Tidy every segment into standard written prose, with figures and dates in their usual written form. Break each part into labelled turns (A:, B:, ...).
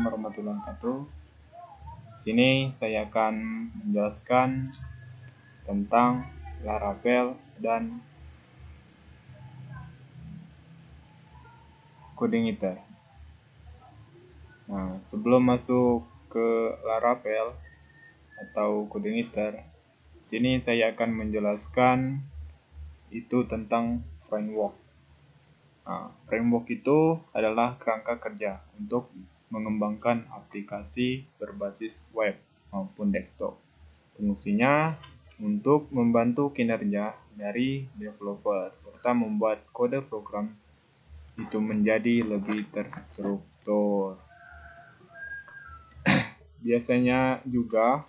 A: warahmatullahi wabarakatuh. Di sini saya akan menjelaskan tentang Laravel dan CodeIgniter. Nah, sebelum masuk ke Laravel atau CodeIgniter, di sini saya akan menjelaskan itu tentang framework. Nah, framework itu adalah kerangka kerja untuk mengembangkan aplikasi berbasis web maupun desktop. Fungsinya untuk membantu kinerja dari developer serta membuat kode program itu menjadi lebih terstruktur. Biasanya juga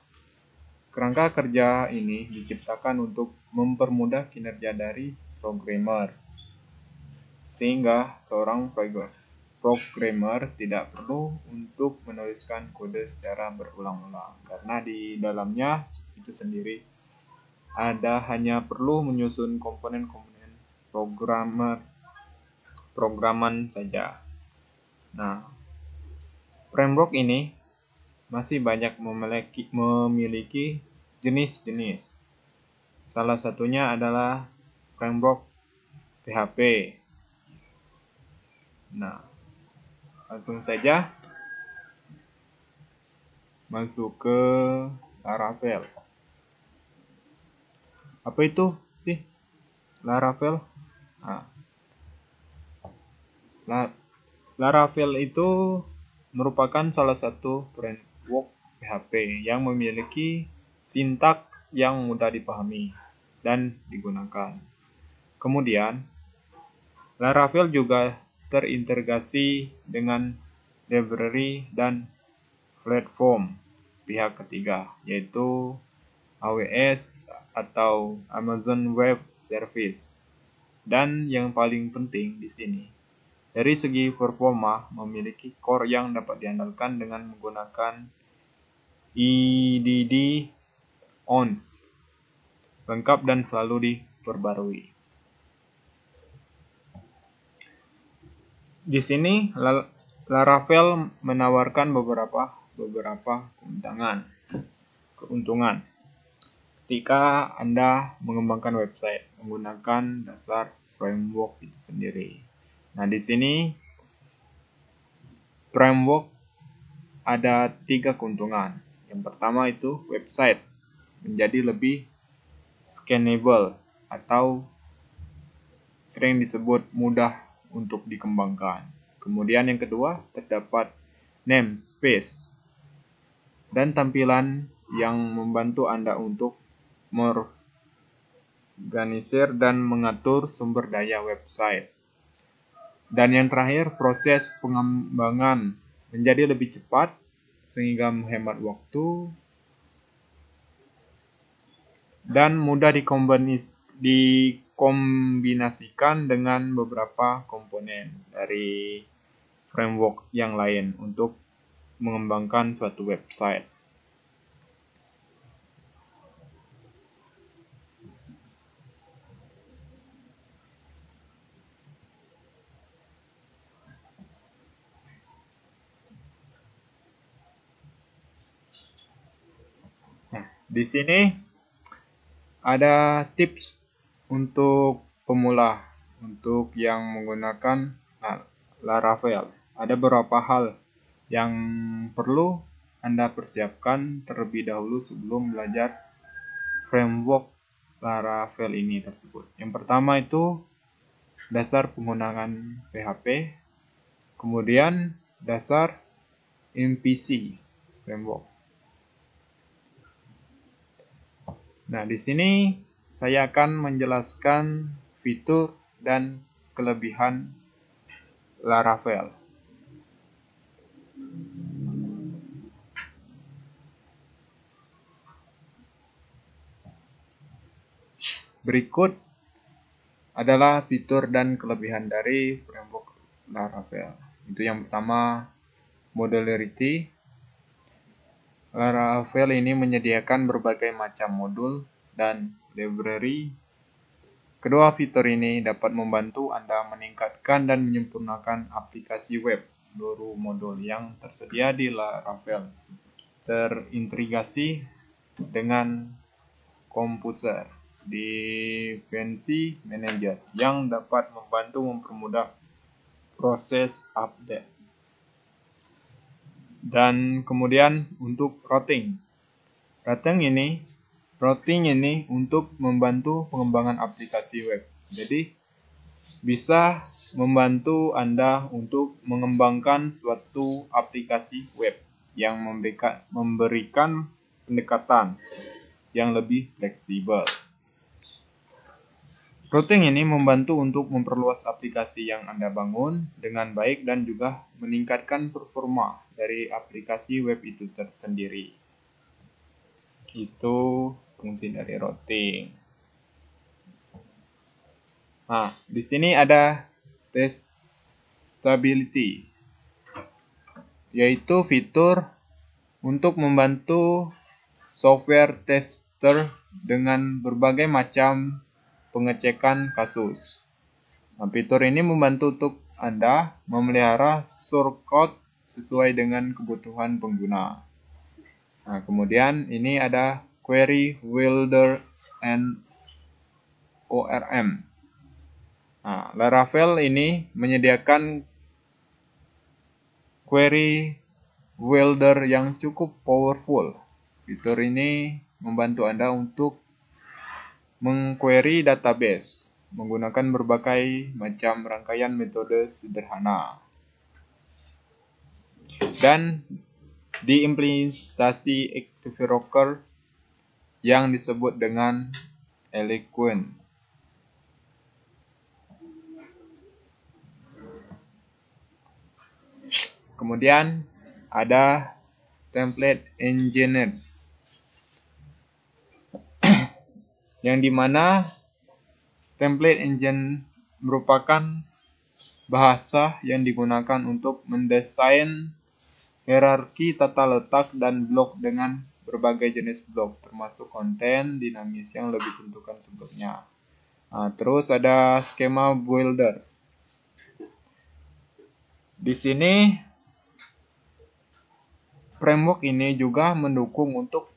A: kerangka kerja ini diciptakan untuk mempermudah kinerja dari programmer, sehingga seorang programmer tidak perlu untuk menuliskan kode secara berulang-ulang, karena di dalamnya itu sendiri hanya perlu menyusun komponen-komponen programan saja. Nah, framework ini masih banyak memiliki jenis-jenis. Salah satunya adalah framework PHP. Nah, langsung saja masuk ke Laravel. Apa itu sih Laravel? Nah, Laravel itu merupakan salah satu framework PHP yang memiliki sintaks yang mudah dipahami dan digunakan. Kemudian, Laravel juga terintegrasi dengan library dan platform pihak ketiga, yaitu AWS atau Amazon Web Service. Dan yang paling penting di sini, dari segi performa memiliki core yang dapat diandalkan dengan menggunakan EDD ONS, lengkap dan selalu diperbarui. Di sini Laravel menawarkan beberapa keuntungan ketika Anda mengembangkan website menggunakan dasar framework itu sendiri. Nah, di sini framework ada 3 keuntungan. Yang pertama itu website menjadi lebih scalable atau sering disebut mudah untuk dikembangkan. Kemudian yang kedua, terdapat namespace dan tampilan yang membantu Anda untuk mengorganisir dan mengatur sumber daya website. Dan yang terakhir, proses pengembangan menjadi lebih cepat sehingga menghemat waktu dan mudah dikombinasikan dengan beberapa komponen dari framework yang lain untuk mengembangkan suatu website. Nah, di sini ada tips untuk pemula untuk yang menggunakan Laravel. Ada beberapa hal yang perlu Anda persiapkan terlebih dahulu sebelum belajar framework Laravel ini tersebut. Yang pertama itu dasar penggunaan PHP, kemudian dasar MVC framework. Nah, di sini saya akan menjelaskan fitur dan kelebihan Laravel. Berikut adalah fitur dan kelebihan dari framework Laravel. Itu yang pertama, modularity. Laravel ini menyediakan berbagai macam modul dan library Kedua fitur ini dapat membantu Anda meningkatkan dan menyempurnakan aplikasi web. Seluruh modul yang tersedia di Laravel terintegrasi dengan Composer Dependency Manager yang dapat membantu mempermudah proses update. Dan kemudian untuk routing ini untuk membantu pengembangan aplikasi web. Jadi bisa membantu Anda untuk mengembangkan suatu aplikasi web yang memberikan pendekatan yang lebih fleksibel. Routing ini membantu untuk memperluas aplikasi yang Anda bangun dengan baik dan juga meningkatkan performa dari aplikasi web itu tersendiri. Itu fungsi dari routing. Nah, di sini ada testability, yaitu fitur untuk membantu software tester dengan berbagai macam pengecekan kasus. Nah, fitur ini membantu untuk Anda memelihara source code sesuai dengan kebutuhan pengguna. Nah, kemudian ini ada query builder and ORM. Nah, Laravel ini menyediakan query builder yang cukup powerful. Fitur ini membantu Anda untuk mengquery database menggunakan berbagai macam rangkaian metode sederhana. Dan diimplementasi ActiveRocker yang disebut dengan Eloquent. Kemudian ada template engineer, yang dimana template engine merupakan bahasa yang digunakan untuk mendesain hierarki tata letak dan blok dengan berbagai jenis blok, termasuk konten dinamis yang lebih ditentukan sebelumnya. Nah, terus ada skema builder. Di sini framework ini juga mendukung untuk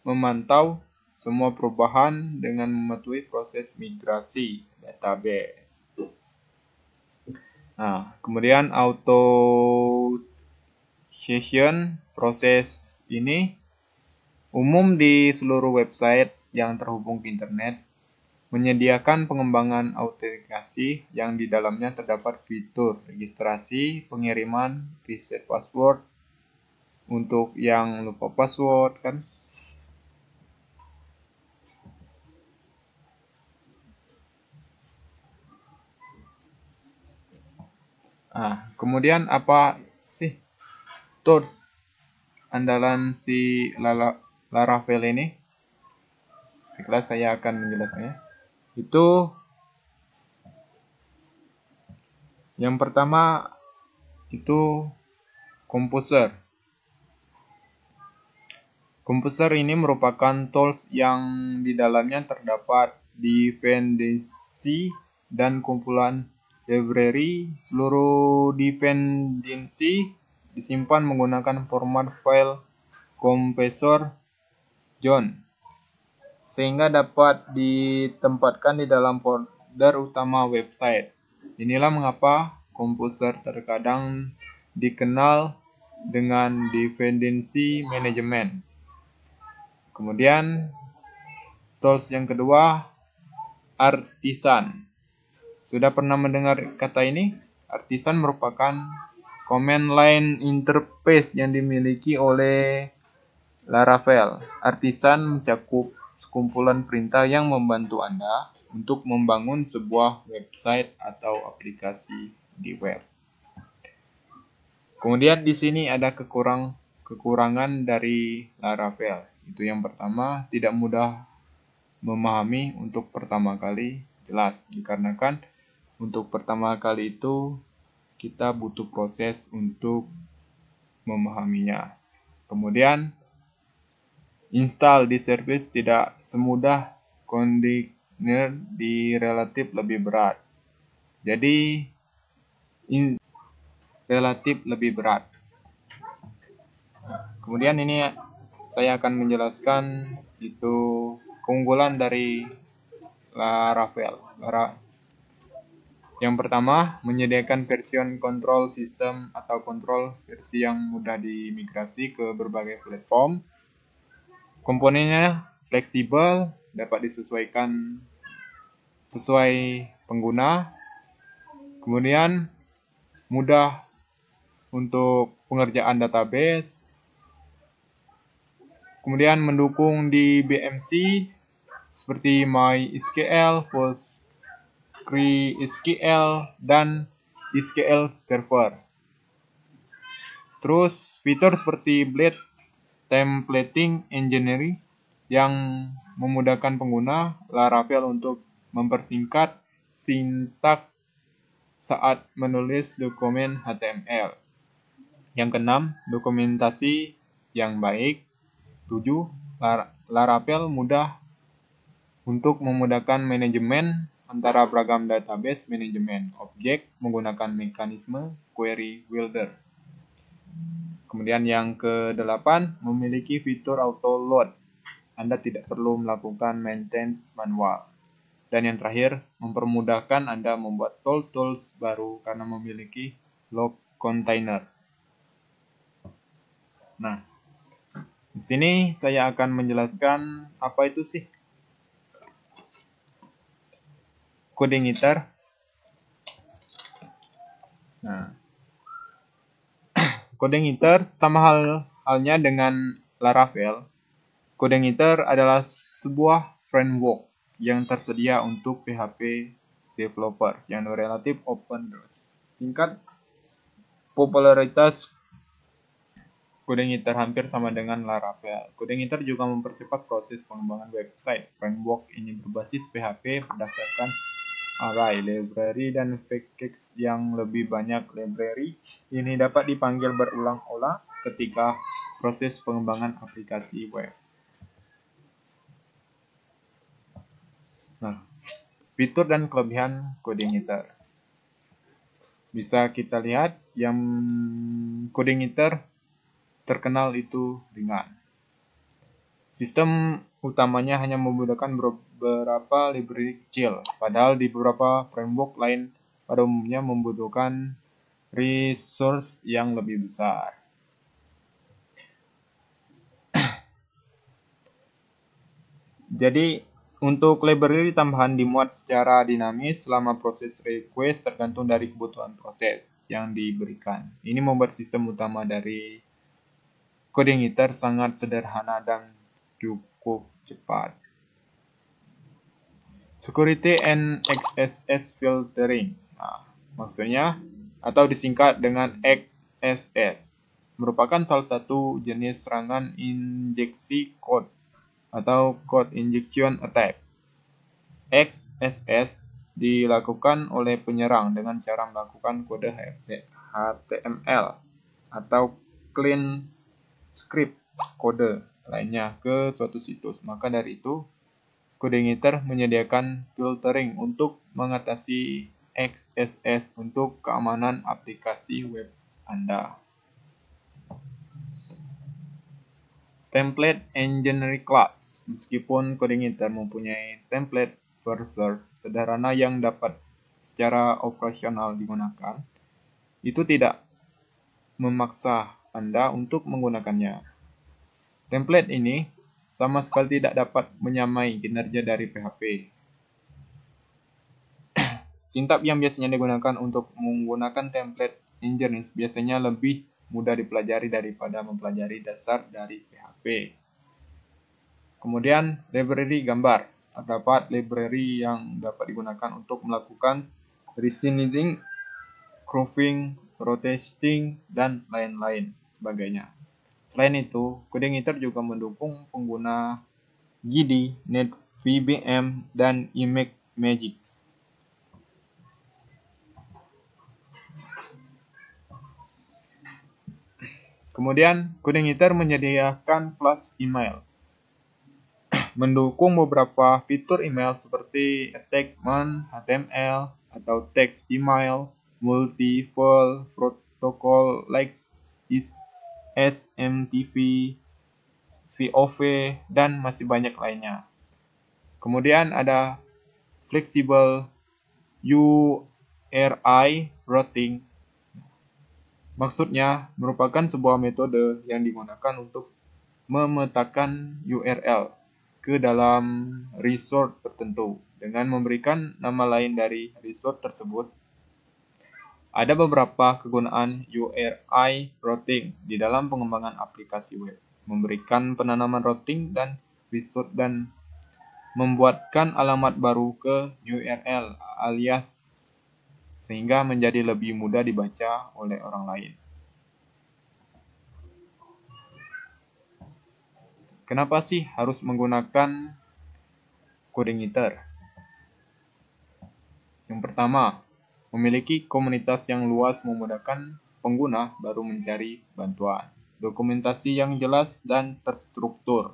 A: memantau semua perubahan dengan mematuhi proses migrasi database. Nah, kemudian authentication proses ini umum di seluruh website yang terhubung ke internet, menyediakan pengembangan autentikasi yang di dalamnya terdapat fitur registrasi, pengiriman, reset password untuk yang lupa password kan. Nah, kemudian apa sih tools andalan si Laravel ini? Baiklah, saya akan menjelaskannya. Itu yang pertama itu Composer. Composer ini merupakan tools yang di dalamnya terdapat dependensi dan kumpulan library. Seluruh dependensi disimpan menggunakan format file Compressor John, sehingga dapat ditempatkan di dalam folder utama website. Inilah mengapa Composer terkadang dikenal dengan dependency management. Kemudian tools yang kedua, Artisan. Sudah pernah mendengar kata ini? Artisan merupakan command line interface yang dimiliki oleh Laravel. Artisan mencakup sekumpulan perintah yang membantu Anda untuk membangun sebuah website atau aplikasi di web. Kemudian di sini ada kekurangan dari Laravel. Itu yang pertama, tidak mudah memahami untuk pertama kali. Jelas, dikarenakan untuk pertama kali itu kita butuh proses untuk memahaminya. Kemudian install di service tidak semudah di relatif lebih berat. Jadi relatif lebih berat. Kemudian ini saya akan menjelaskan itu keunggulan dari Laravel. Yang pertama, menyediakan version control system atau kontrol versi yang mudah dimigrasi ke berbagai platform. Komponennya fleksibel, dapat disesuaikan sesuai pengguna. Kemudian mudah untuk pengerjaan database. Kemudian mendukung di BMC seperti MySQL, PostgreSQL, dan SQL Server. Terus fitur seperti Blade Templating Engineering yang memudahkan pengguna Laravel untuk mempersingkat sintaks saat menulis dokumen HTML. Yang keenam, dokumentasi yang baik. 7. Laravel mudah untuk memudahkan manajemen antara beragam database manajemen objek menggunakan mekanisme query builder. Kemudian yang ke-8, memiliki fitur auto load. Anda tidak perlu melakukan maintenance manual. Dan yang terakhir, mempermudahkan Anda membuat tools baru karena memiliki log container. Nah, di sini saya akan menjelaskan apa itu sih CodeIgniter. Nah, CodeIgniter sama halnya dengan Laravel. CodeIgniter adalah sebuah framework yang tersedia untuk PHP developers yang relatif open source. Tingkat popularitas CodeIgniter hampir sama dengan Laravel. CodeIgniter juga mempercepat proses pengembangan website. Framework ini berbasis PHP berdasarkan array, library, dan package yang lebih banyak. Library ini dapat dipanggil berulang-ulang ketika proses pengembangan aplikasi web. Nah, fitur dan kelebihan CodeIgniter. Bisa kita lihat yang CodeIgniter terkenal itu ringan. Sistem utamanya hanya memudahkan beberapa library kecil, padahal di beberapa framework lain pada umumnya membutuhkan resource yang lebih besar. Jadi, untuk library tambahan dimuat secara dinamis selama proses request tergantung dari kebutuhan proses yang diberikan. Ini membuat sistem utama dari CodeIgniter sangat sederhana dan cukup cepat. Security and XSS filtering. Nah, maksudnya atau disingkat dengan XSS merupakan salah satu jenis serangan injeksi kode atau code injection attack. XSS dilakukan oleh penyerang dengan cara melakukan kode HTML atau clean script kode lainnya ke suatu situs. Maka dari itu, CodeIgniter menyediakan filtering untuk mengatasi XSS untuk keamanan aplikasi web Anda. Template Engineering Class. Meskipun CodeIgniter mempunyai template verser sederhana yang dapat secara operasional digunakan, itu tidak memaksa Anda untuk menggunakannya. Template ini sama sekali tidak dapat menyamai kinerja dari PHP. Sintaks yang biasanya digunakan untuk menggunakan template engine biasanya lebih mudah dipelajari daripada mempelajari dasar dari PHP. Kemudian, library gambar. Terdapat library yang dapat digunakan untuk melakukan resizing, cropping, rotating, dan lain-lain sebagainya. Selain itu, CodeIgniter juga mendukung pengguna GD, NetVBM, dan ImageMagick. Kemudian, CodeIgniter menyediakan kelas email. mendukung beberapa fitur email seperti attachment HTML atau text email, multi-file protocol like SMTP, VOV, dan masih banyak lainnya. Kemudian ada flexible URI routing. Maksudnya merupakan sebuah metode yang digunakan untuk memetakan URL ke dalam resource tertentu dengan memberikan nama lain dari resource tersebut. Ada beberapa kegunaan URI routing di dalam pengembangan aplikasi web, memberikan penanaman routing dan resource dan membuatkan alamat baru ke URL alias sehingga menjadi lebih mudah dibaca oleh orang lain. Kenapa sih harus menggunakan coding Ether? Yang pertama, memiliki komunitas yang luas memudahkan pengguna baru mencari bantuan. Dokumentasi yang jelas dan terstruktur.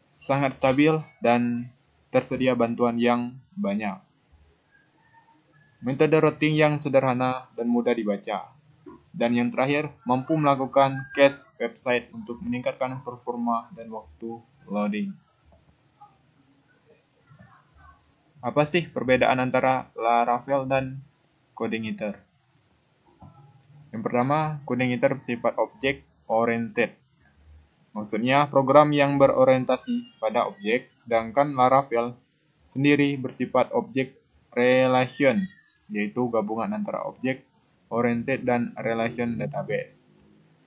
A: Sangat stabil dan tersedia bantuan yang banyak. Metode routing yang sederhana dan mudah dibaca. Dan yang terakhir, mampu melakukan cache website untuk meningkatkan performa dan waktu loading. Apa sih perbedaan antara Laravel dan coding Ether? Yang pertama, coding Ether bersifat object oriented. Maksudnya program yang berorientasi pada objek, sedangkan Laravel sendiri bersifat object relation, yaitu gabungan antara object oriented dan relation database.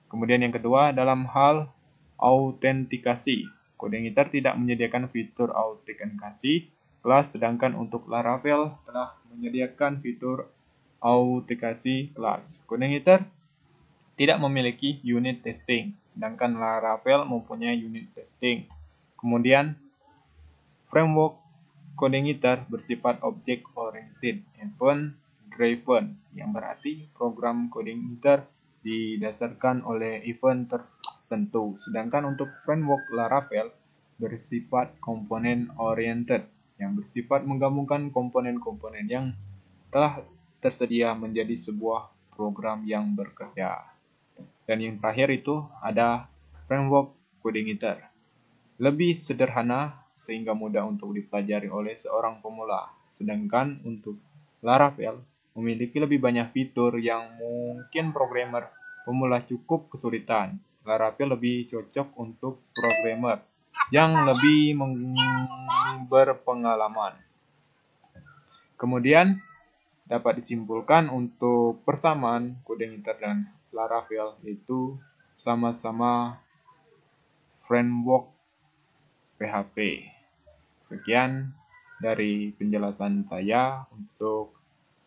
A: Kemudian yang kedua, dalam hal autentikasi, coding Ether tidak menyediakan fitur autentikasi kelas, sedangkan untuk Laravel telah menyediakan fitur autentikasi kelas. Coding Ether tidak memiliki unit testing, sedangkan Laravel mempunyai unit testing. Kemudian, framework coding Ether bersifat object oriented, event driven, yang berarti program coding Ether didasarkan oleh event tertentu. Sedangkan untuk framework Laravel bersifat component oriented, yang bersifat menggabungkan komponen-komponen yang telah tersedia menjadi sebuah program yang bekerja. Dan yang terakhir itu ada framework coding Ether. Lebih sederhana sehingga mudah untuk dipelajari oleh seorang pemula. Sedangkan untuk Laravel memiliki lebih banyak fitur yang mungkin programmer pemula cukup kesulitan. Laravel lebih cocok untuk programmer yang lebih berpengalaman. Kemudian dapat disimpulkan untuk persamaan coding Ether dan Laravel itu sama-sama framework PHP. Sekian dari penjelasan saya untuk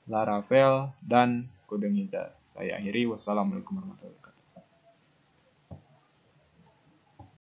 A: Laravel dan coding Ether. Saya akhiri. Wassalamualaikum warahmatullahi wabarakatuh.